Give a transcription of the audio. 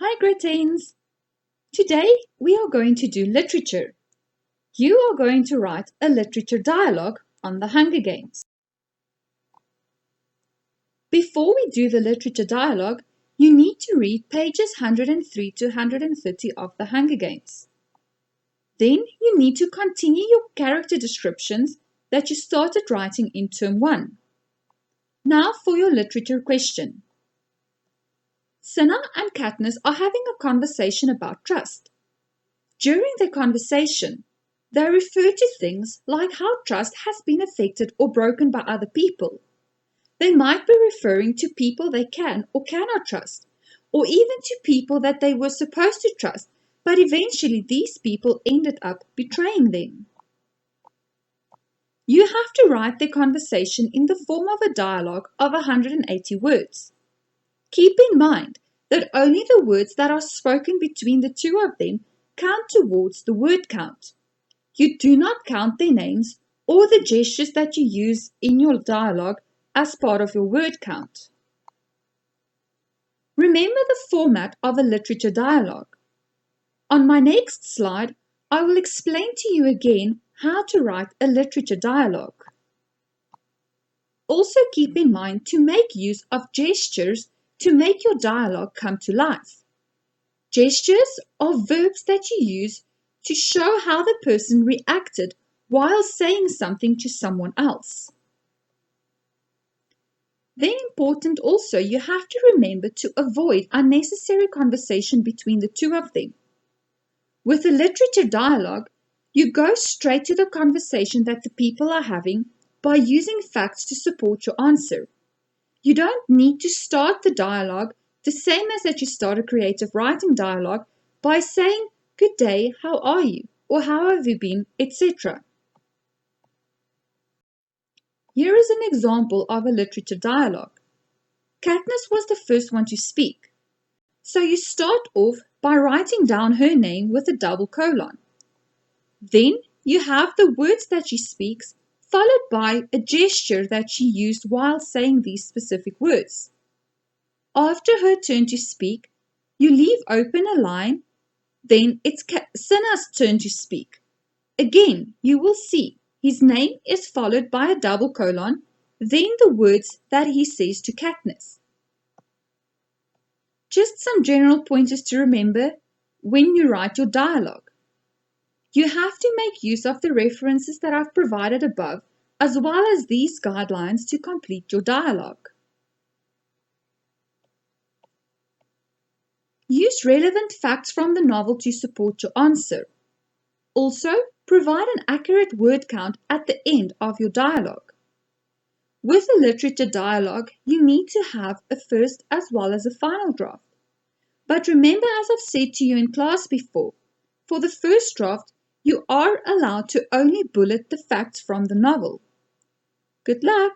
Hi, greetings! Today we are going to do literature. You are going to write a literature dialogue on the Hunger Games. Before we do the literature dialogue, you need to read pages 103 to 130 of the Hunger Games. Then you need to continue your character descriptions that you started writing in term 1. Now for your literature question. Cinna and Katniss are having a conversation about trust. During their conversation, they refer to things like how trust has been affected or broken by other people. They might be referring to people they can or cannot trust, or even to people that they were supposed to trust, but eventually these people ended up betraying them. You have to write their conversation in the form of a dialogue of 180 words. Keep in mind that only the words that are spoken between the two of them count towards the word count. You do not count their names or the gestures that you use in your dialogue as part of your word count. Remember the format of a literature dialogue. On my next slide, I will explain to you again how to write a literature dialogue. Also keep in mind to make use of gestures to make your dialogue come to life. Gestures are verbs that you use to show how the person reacted while saying something to someone else. Then important also, you have to remember to avoid unnecessary conversation between the two of them. With a literature dialogue, you go straight to the conversation that the people are having by using facts to support your answer. You don't need to start the dialogue the same as that you start a creative writing dialogue by saying, "Good day, how are you?" or "How have you been?" etc. Here is an example of a literature dialogue. Katniss was the first one to speak. So you start off by writing down her name with a double colon. Then you have the words that she speaks, followed by a gesture that she used while saying these specific words. After her turn to speak, you leave open a line, then it's Cinna's turn to speak. Again, you will see his name is followed by a double colon, then the words that he says to Katniss. Just some general pointers to remember when you write your dialogue. You have to make use of the references that I've provided above, as well as these guidelines to complete your dialogue. Use relevant facts from the novel to support your answer. Also, provide an accurate word count at the end of your dialogue. With a literature dialogue, you need to have a first as well as a final draft. But remember, as I've said to you in class before, for the first draft, you are allowed to only bullet the facts from the novel. Good luck!